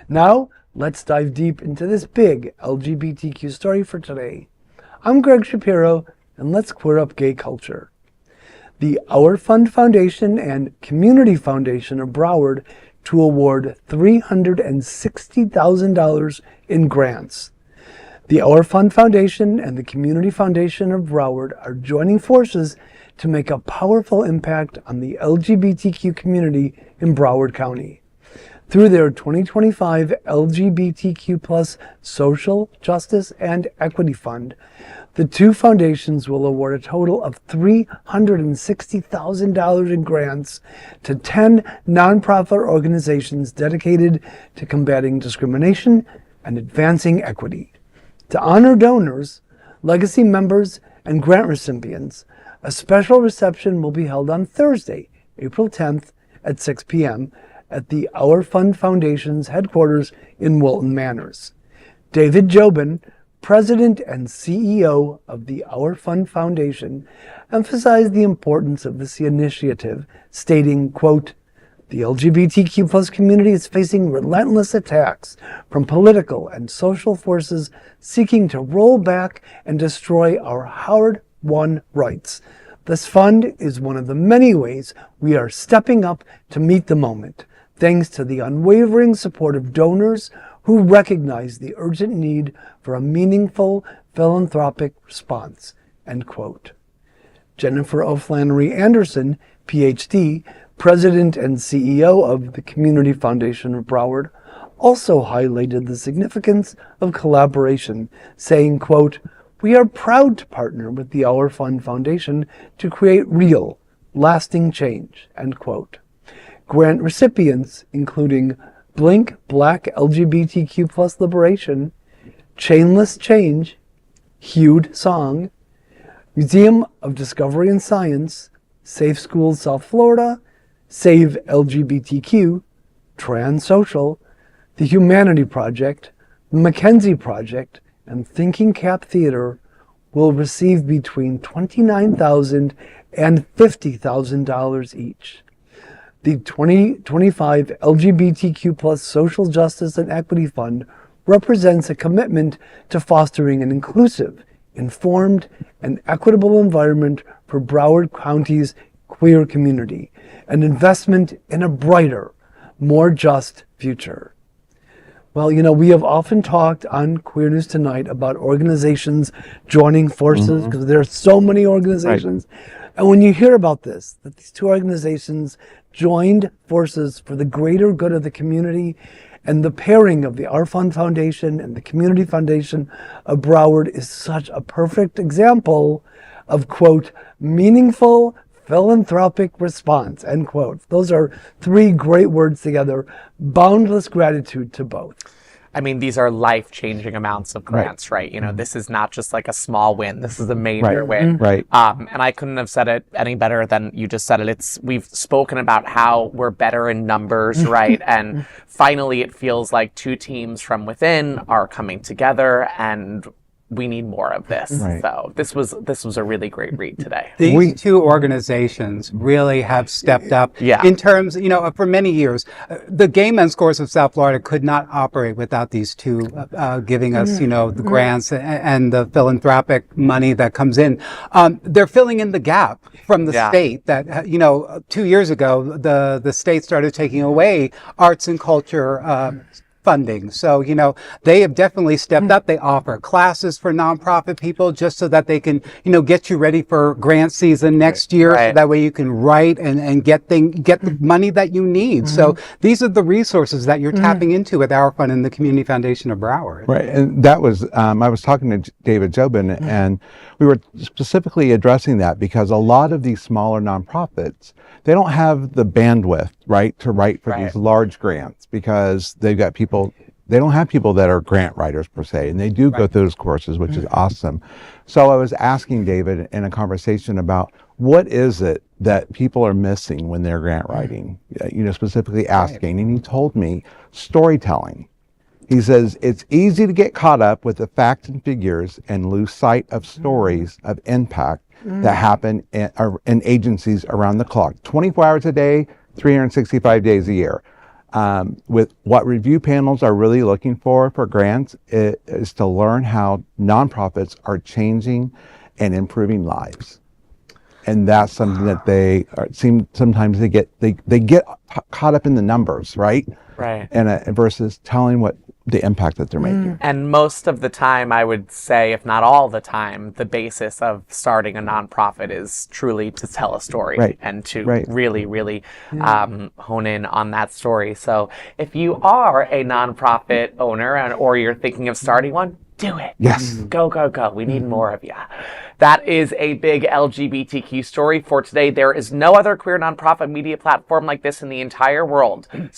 Now, let's dive deep into this big LGBTQ story for today. I'm Greg Shapiro, and let's queer up gay culture. The Our Fund Foundation and Community Foundation of Broward to award $360,000 in grants. The Our Fund Foundation and the Community Foundation of Broward are joining forces to make a powerful impact on the LGBTQ community in Broward County. Through their 2025 LGBTQ+ Social Justice and Equity Fund, the two foundations will award a total of $360,000 in grants to 10 nonprofit organizations dedicated to combating discrimination and advancing equity. To honor donors, legacy members, and grant recipients, a special reception will be held on Thursday, April 10th at 6 p.m. at the Our Fund Foundation's headquarters in Wilton Manors. David Jobin, President and CEO of the Our Fund Foundation, emphasized the importance of this initiative, stating, quote, "The LGBTQ+ community is facing relentless attacks from political and social forces seeking to roll back and destroy our hard-won rights. This fund is one of the many ways we are stepping up to meet the moment, thanks to the unwavering support of donors who recognize the urgent need for a meaningful philanthropic response," end quote. Jennifer O'Flannery Anderson, PhD, President and CEO of the Community Foundation of Broward, also highlighted the significance of collaboration, saying, quote, "We are proud to partner with the Our Fund Foundation to create real, lasting change," end quote. Grant recipients, including Blink Black LGBTQ+ Liberation, Chainless Change, Hued Song, Museum of Discovery and Science, Safe Schools South Florida, Save LGBTQ, Trans Social, the Humanity Project, the Mackenzie Project, and Thinking Cap Theater will receive between $29,000 and $50,000 each. The 2025 LGBTQ+ Social Justice and Equity Fund represents a commitment to fostering an inclusive, informed, and equitable environment for Broward County's queer community, an investment in a brighter, more just future. Well, we have often talked on Queer News Tonight about organizations joining forces, because there are so many organizations. Right. And when you hear about this, that these two organizations joined forces for the greater good of the community, and the pairing of the Our Fund Foundation and the Community Foundation of Broward is such a perfect example of, quote, meaningful philanthropic response, end quote. Those are three great words together. Boundless gratitude to both. I mean, these are life-changing amounts of grants, right? This is not just like a small win. This is a major win. Right. And I couldn't have said it any better than you just said it. We've spoken about how we're better in numbers, right? And finally, it feels like two teams from within are coming together, and we need more of this. Right. So this was a really great read today. These two organizations really have stepped up in terms, for many years. The Gay Men's Chorus of South Florida could not operate without these two giving us, the grants and the philanthropic money that comes in. They're filling in the gap from the state that, 2 years ago, the state started taking away arts and culture funding. So, they have definitely stepped up. They offer classes for nonprofit people just so that they can, get you ready for grant season next year. Right. So that way you can write and get the money that you need. So these are the resources that you're tapping into with Our Fund and the Community Foundation of Broward. Right. And that was, I was talking to David Jobin, and we were specifically addressing that because a lot of these smaller nonprofits, they don't have the bandwidth, right, to write for these large grants, because they've got people, they don't have people that are grant writers per se, and they do go through those courses, which is awesome. So I was asking David in a conversation about what is it that people are missing when they're grant writing, specifically asking, and he told me storytelling. He says, it's easy to get caught up with the facts and figures and lose sight of stories of impact that happen in agencies around the clock, 24 hours a day, 365 days a year. with what review panels are really looking for grants is to learn how nonprofits are changing and improving lives. And that's something that sometimes they get caught up in the numbers, right? Right. And versus telling what the impact that they're making. And most of the time, I would say, if not all the time, the basis of starting a nonprofit is truly to tell a story and to really, really hone in on that story. So if you are a nonprofit owner or you're thinking of starting one, do it. Yes. Go, go, go. We need more of you. That is a big LGBTQ story for today. There is no other queer nonprofit media platform like this in the entire world. So